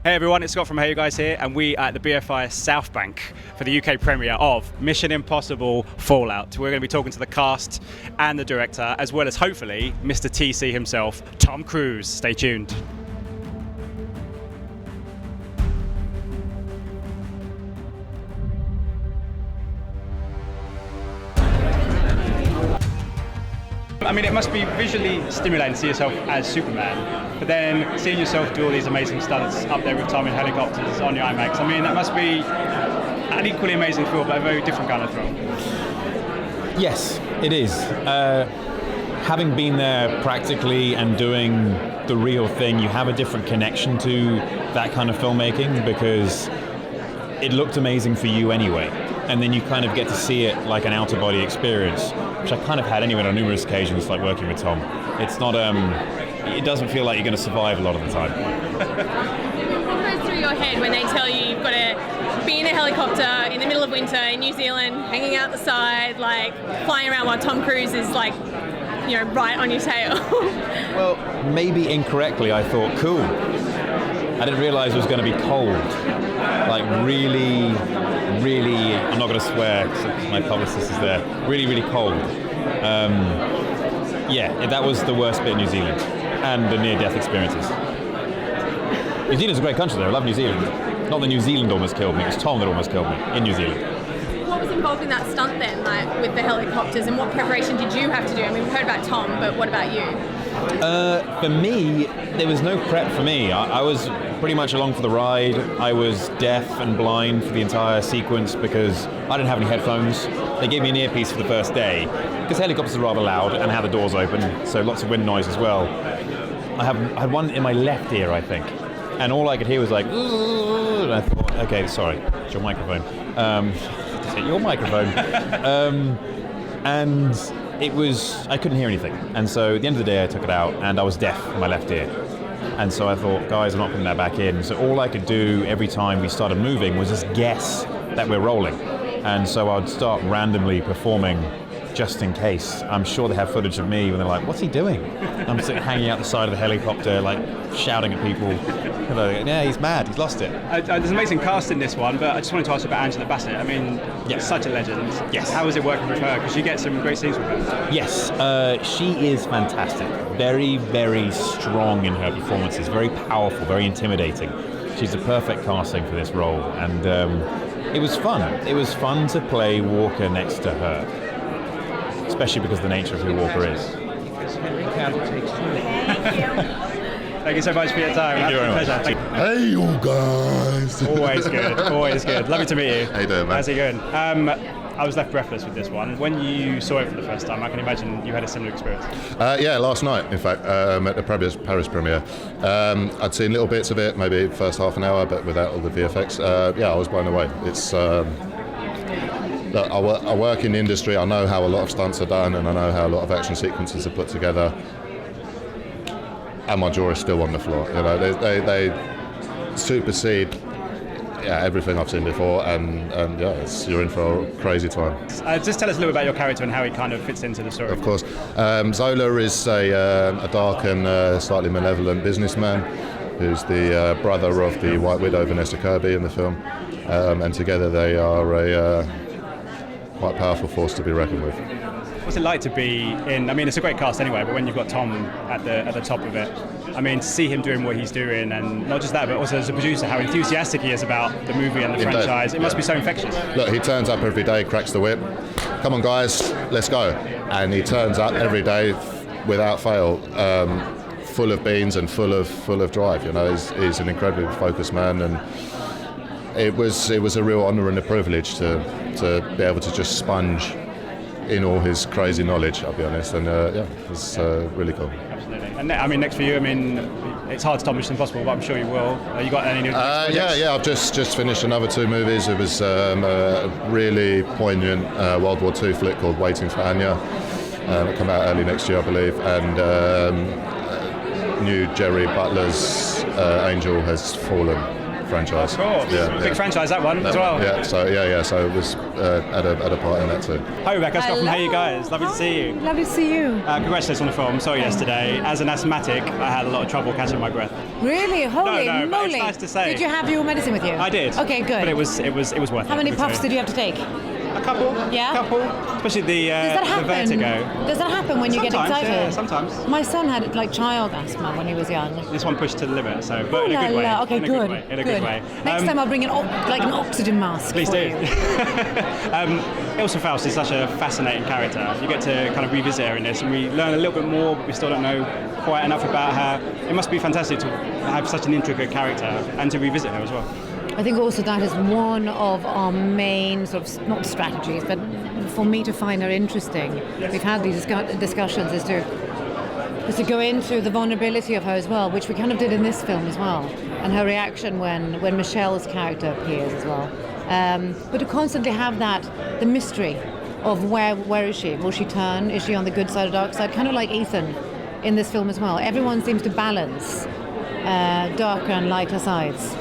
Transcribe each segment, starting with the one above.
Hey everyone, it's Scott from HeyUGuys here, and we are at the BFI South Bank for the UK premiere of Mission Impossible Fallout. We're going to be talking to the cast and the director, as well as hopefully Mr. TC himself, Tom Cruise. Stay tuned. I mean, it must be visually stimulating to see yourself as Superman, but then seeing yourself do all these amazing stunts up there with Tom in helicopters on your IMAX. I mean, that must be an equally amazing thrill, but a very different kind of thrill. Yes, it is. Having been there practically and doing the real thing, you have a different connection to that kind of filmmaking because it looked amazing for you anyway. And then you kind of get to see it like an out-of-body experience, which I kind of had anyway on numerous occasions, like working with Tom. It's not, it doesn't feel like you're going to survive a lot of the time. What goes through your head when they tell you you've got to be in a helicopter in the middle of winter in New Zealand, hanging out the side, like flying around while Tom Cruise is like, you know, right on your tail? Well, maybe incorrectly I thought, cool. I didn't realize it was going to be cold. Like really, I'm not going to swear because my publicist is there, really cold. That was the worst bit of New Zealand and the near-death experiences. New Zealand's a great country though, I love New Zealand. Not that New Zealand almost killed me, it was Tom that almost killed me in New Zealand. What was involved in that stunt then, like with the helicopters, and what preparation did you have to do? I mean, we've heard about Tom, but what about you? For me, there was no prep for me. I was pretty much along for the ride. I was deaf and blind for the entire sequence because I didn't have any headphones. They gave me an earpiece for the first day because helicopters are rather loud and have the doors open, so lots of wind noise as well. I had one in my left ear, I think, and all I could hear was like, ooh, and I thought, okay, sorry, it's your microphone. Is it your microphone? And I couldn't hear anything. And so at the end of the day, I took it out and I was deaf in my left ear. And so I thought, guys, I'm not putting that back in. So all I could do every time we started moving was just guess that we're rolling. And so I'd start randomly performing just in case. I'm sure they have footage of me when they're like, what's he doing? I'm sitting hanging out the side of the helicopter, like shouting at people. Like, yeah, he's mad, he's lost it. There's an amazing cast in this one, but I just wanted to ask about Angela Bassett. I mean, yes. Such a legend. Yes. How is it working with her? Because you get some great scenes with her. Yes, she is fantastic. Very strong in her performances. Very powerful, very intimidating. She's the perfect casting for this role, and it was fun. It was fun to play Walker next to her, especially because of the nature of who Walker is. Thank you so much for your time. Thank you very much. Pleasure. Hey, you guys. Always good. Always good. Lovely to meet you. How you doing, man? How's it going? I was left breathless with this one. When you saw it for the first time, I can imagine you had a similar experience. Yeah, last night, in fact, at the Paris premiere. I'd seen little bits of it, maybe the first half an hour, but without all the VFX. I was blown away. It's look, I work in the industry. I know how a lot of stunts are done, and I know how a lot of action sequences are put together. And my jaw is still on the floor. You know, they supersede everything I've seen before, and you're in for a crazy time. Just tell us a little about your character and how he kind of fits into the story. Of course. Zola is a dark and slightly malevolent businessman who's the brother of the White Widow, Vanessa Kirby, in the film. And together they are a quite powerful force to be reckoned with. What's it like to be in, I mean, it's a great cast anyway, but when you've got Tom at the top of it, I mean, to see him doing what he's doing, and not just that, but also as a producer, how enthusiastic he is about the movie and the franchise, it must be so infectious. Look, he turns up every day, cracks the whip, come on guys, let's go. And he turns up every day without fail, full of beans and full of drive. You know, he's an incredibly focused man, and it was a real honour and a privilege to be able to just sponge in all his crazy knowledge, I'll be honest, and it was really cool. Absolutely. And I mean, next for you, I mean, it's hard to top Mission Impossible, but I'm sure you will. You got any new projects? I've just finished another 2 movies. It was a really poignant World War II flick called Waiting for Anya. It'll come out early next year, I believe, and new Jerry Butler's Angel Has Fallen. franchise. Of course. Big franchise, that one as well. Yeah, so so it was had a part in that too. Hi Rebecca, Scott from HeyUGuys. Lovely to see you. Lovely to see you. Congratulations on the film. Saw it yesterday. As an asthmatic, I had a lot of trouble catching my breath. Really? Holy No, but moly! it's nice to say. Did you have your medicine with you? I did. Okay, good. But it was worth it. How many puffs did you have to take? A couple. Yeah? A couple. Especially the Does that happen? vertigo. Does that happen when you get Sometimes, excited? yeah, sometimes. My son had like child asthma when he was young. This one pushed to the limit, so but in a good way. Okay, in a good. In a good way. Next time I'll bring an oxygen mask. Please for do. you. Ilsa Faust is such a fascinating character. You get to kind of revisit her in this, and we learn a little bit more, but we still don't know quite enough about her. It must be fantastic to have such an intricate character and to revisit her as well. I think also that is one of our main sort of, not strategies, but for me to find her interesting. We've had these discussions is to go into the vulnerability of her as well, which we kind of did in this film as well, and her reaction when Michelle's character appears as well. But to constantly have the mystery of where is she? Will she turn? Is she on the good side or dark side? Kind of like Ethan in this film as well. Everyone seems to balance darker and lighter sides.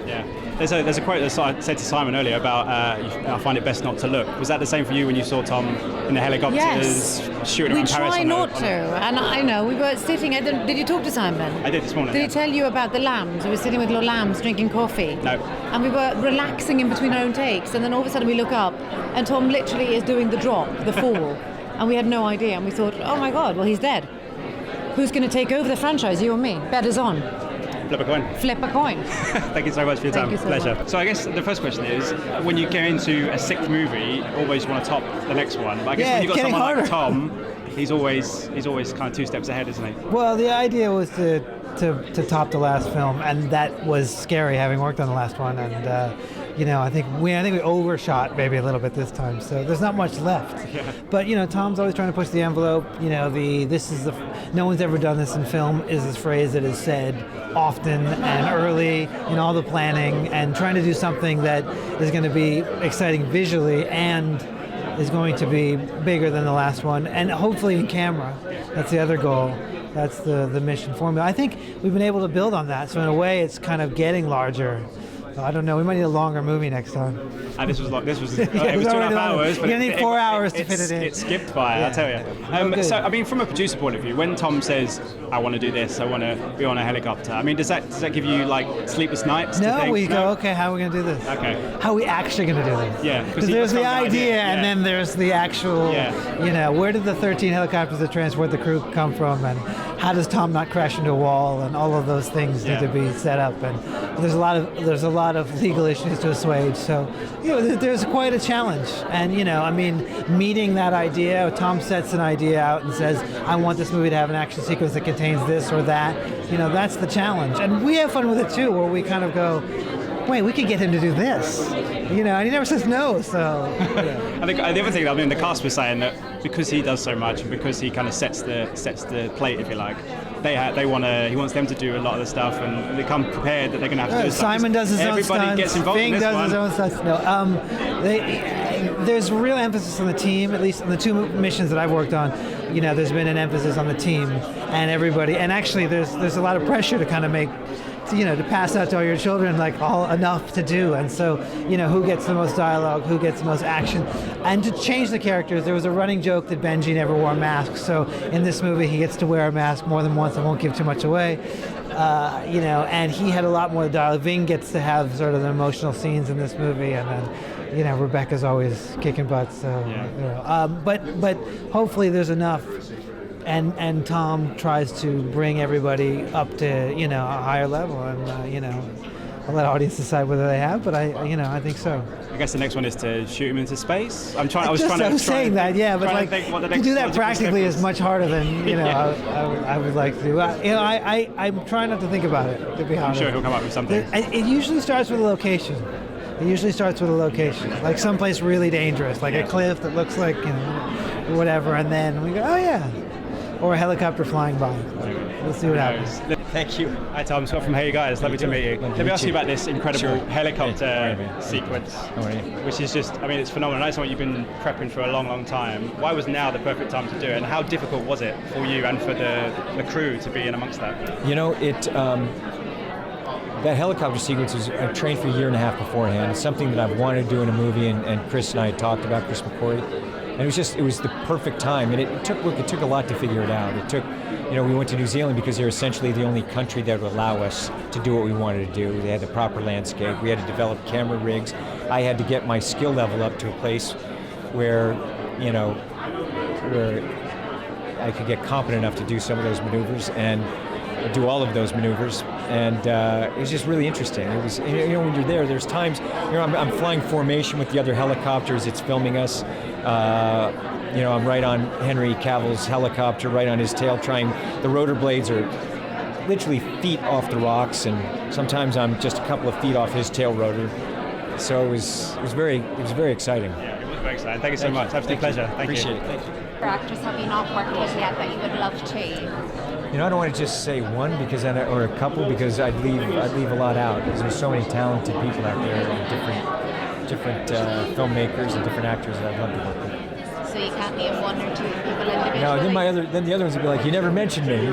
Yeah. There's a quote that I said to Simon earlier about I find it best not to look. Was that the same for you when you saw Tom in the helicopters shooting around Paris? We try not to, and I know we were sitting. Did you talk to Simon? I did this morning. Did he tell you about the lambs? We were sitting with little lambs drinking coffee. No. And we were relaxing in between our own takes, and then all of a sudden we look up, and Tom literally is doing the drop, the fall, and we had no idea, and we thought, oh my God, well he's dead. Who's going to take over the franchise? You or me? Bet is on. Flip a coin. Flip a coin. Thank you so much for your time. Thank you so Pleasure. much. So I guess the first question is, when you go into a sixth movie, you always want to top the next one. But I guess when you've got someone like Tom, he's always kind of 2 steps ahead, isn't he? Well, the idea was to top the last film, and that was scary, having worked on the last one. And I think we overshot maybe a little bit this time. So there's not much left. Yeah. But Tom's always trying to push the envelope. No one's ever done this in film is this phrase that is said often and early in all the planning, and trying to do something that is going to be exciting visually and is going to be bigger than the last one, and hopefully in camera. That's the other goal. That's the mission formula. I think we've been able to build on that. So in a way, it's kind of getting larger. I don't know. We might need a longer movie next time. And this was it was Yeah, 2.5 hours. But you're gonna need 4 hours to fit it in. It skipped by, Yeah. I'll tell you. So I mean, from a producer point of view, when Tom says, "I want to do this, I want to be on a helicopter," I mean, does that give you like sleepless nights? No, to think, we go, okay, how are we going to do this? Okay. How are we actually going to do this? Yeah, because there's the idea, yeah. and then there's the actual, where did the 13 helicopters that transport the crew come from, and how does Tom not crash into a wall, and all of those things need to be set up, and there's a lot of legal issues to assuage, so there's quite a challenge, and meeting that idea. Tom sets an idea out and says, I want this movie to have an action sequence that contains this or that. That's the challenge, and we have fun with it too, where we kind of go, wait, we could get him to do this, and he never says no. So I think the other thing, I mean, the cast was saying that because he does so much and because he kind of sets the plate, if you like, he wants them to do a lot of the stuff, and they come prepared that they're going to have to do stuff. Simon does his own stunts. Everybody gets involved Ving in this does one. his own stunts. No, there's real emphasis on the team, at least on the 2 missions that I've worked on. There's been an emphasis on the team and everybody, and actually there's a lot of pressure to kind of make, to pass out to all your children all enough to do, and so who gets the most dialogue, who gets the most action, and to change the characters. There was a running joke that Benji never wore masks, so in this movie he gets to wear a mask more than once. I won't give too much away, and he had a lot more dialogue. Ving gets to have sort of the emotional scenes in this movie, and then Rebecca's always kicking butt. So but hopefully there's enough. And Tom tries to bring everybody up to a higher level, and I'll let audience decide whether they have, but I think so. I guess the next one is to shoot him into space. I was saying that, but to do that practically is much harder than I would like to do. I'm trying not to think about it, to be honest. I'm sure he'll come up with something. It usually starts with a location. Like someplace really dangerous, like a cliff that looks like whatever, and then we go, oh yeah. Or a helicopter flying by. We'll see what happens. Thank you. Hi Tom, Scott from HeyUGuys. Lovely to meet you. Let me ask you about this incredible helicopter sequence, which is just, I mean, it's phenomenal. It's something you've been prepping for a long, long time. Why was now the perfect time to do it, and how difficult was it for you and for the crew to be in amongst that? that helicopter sequence was I trained for a year and a half beforehand. It's something that I've wanted to do in a movie, and Chris and I had talked about, Chris McQuarrie. And it was the perfect time. And it took a lot to figure it out. It took, we went to New Zealand because they're essentially the only country that would allow us to do what we wanted to do. They had the proper landscape. We had to develop camera rigs. I had to get my skill level up to a place where I could get competent enough to do some of those maneuvers and do all of those maneuvers, and it was just really interesting. It was, when you're there's times, I'm flying formation with the other helicopters. It's filming us. I'm right on Henry Cavill's helicopter, right on his tail, the rotor blades are literally feet off the rocks, and sometimes I'm just a couple of feet off his tail rotor. So it was very exciting. Yeah, it was very exciting. Thank you so much. Absolute pleasure. Thank you. Appreciate it. Thank you. Actors have you not worked with yet that you would love to? I don't want to just say one or a couple, because I'd leave a lot out, because there's so many talented people out there, and different filmmakers and different actors that I'd love to work with. So you can't name one or two people individually? No, then the other ones would be like, you never mentioned me,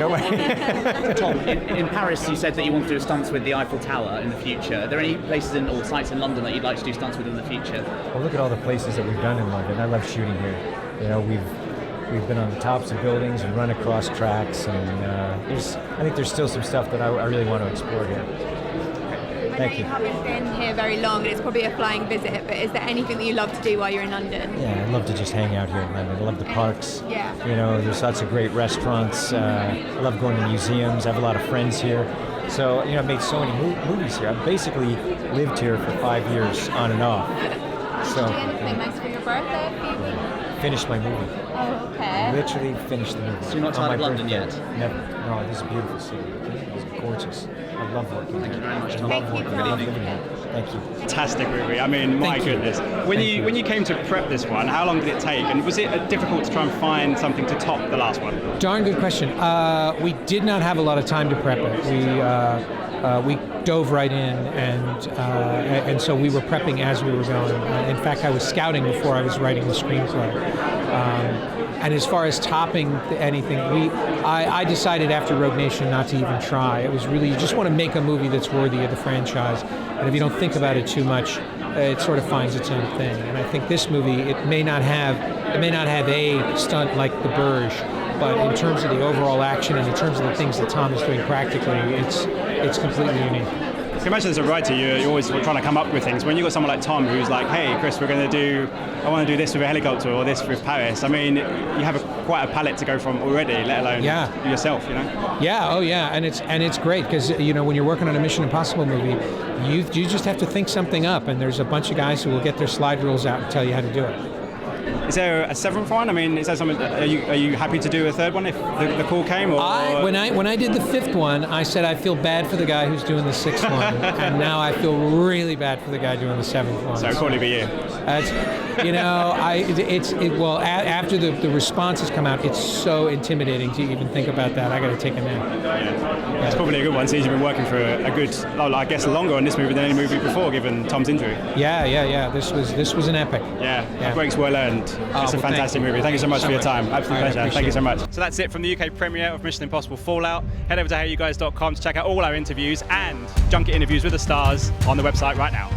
Tom, in Paris you said that you want to do stunts with the Eiffel Tower in the future. Are there any places or sites in London that you'd like to do stunts with in the future? Well, look at all the places that we've done in London. I love shooting here. We've been on the tops of buildings and run across tracks, and I think there's still some stuff that I really want to explore here. Thank you. You haven't been here very long, and it's probably a flying visit, but is there anything that you love to do while you're in London? Yeah, I love to just hang out here in London. I love the parks. Yeah. There's lots of great restaurants. I love going to museums. I have a lot of friends here. So, I've made so many movies here. I've basically lived here for 5 years on and off. So, Did you do anything nice for your birthday a few weeks? Finished my movie. Oh, okay. Literally finished the movie. So you're not tired of London yet? Never. No, this is a beautiful city. It's gorgeous. I love working here. Thank you very much, Tom. I love working here. I love living here. Thank you. Fantastic movie. I mean, my goodness. When you came to prep this one, how long did it take? And was it difficult to try and find something to top the last one? Darn good question. We did not have a lot of time to prep it. We dove right in, and so we were prepping as we were going. In fact, I was scouting before I was writing the screenplay. And as far as topping anything, I decided after Rogue Nation not to even try. It was really, you just want to make a movie that's worthy of the franchise, and if you don't think about it too much, it sort of finds its own thing. And I think this movie, it may not have a stunt like The Burj, but in terms of the overall action and in terms of the things that Tom is doing practically, it's completely unique. I can imagine as a writer, you're always trying to come up with things. When you've got someone like Tom who's like, hey, Chris, I want to do this with a helicopter or this with Paris. I mean, you have quite a palette to go from already, let alone yourself, Yeah, oh yeah, and it's great because, when you're working on a Mission Impossible movie, you just have to think something up, and there's a bunch of guys who will get their slide rules out and tell you how to do it. Is there a seventh one? I mean, is there something? Are you happy to do a third one if the call came? Or when I did the fifth one, I said I feel bad for the guy who's doing the sixth one, and now I feel really bad for the guy doing the seventh one. So it'll probably be you. After the responses come out, it's so intimidating to even think about that. I got to take a nap. Yeah. It's probably a good one. Since you've been working for a good, I guess, longer on this movie than any movie before, given Tom's injury. Yeah. This was an epic. Yeah. Breaks well earned. It's a fantastic movie. Thank you so much for your time. Absolute pleasure. Thank you so much. So that's it from the UK premiere of Mission Impossible Fallout. Head over to HeyUGuys.com to check out all our interviews and junket interviews with the stars on the website right now.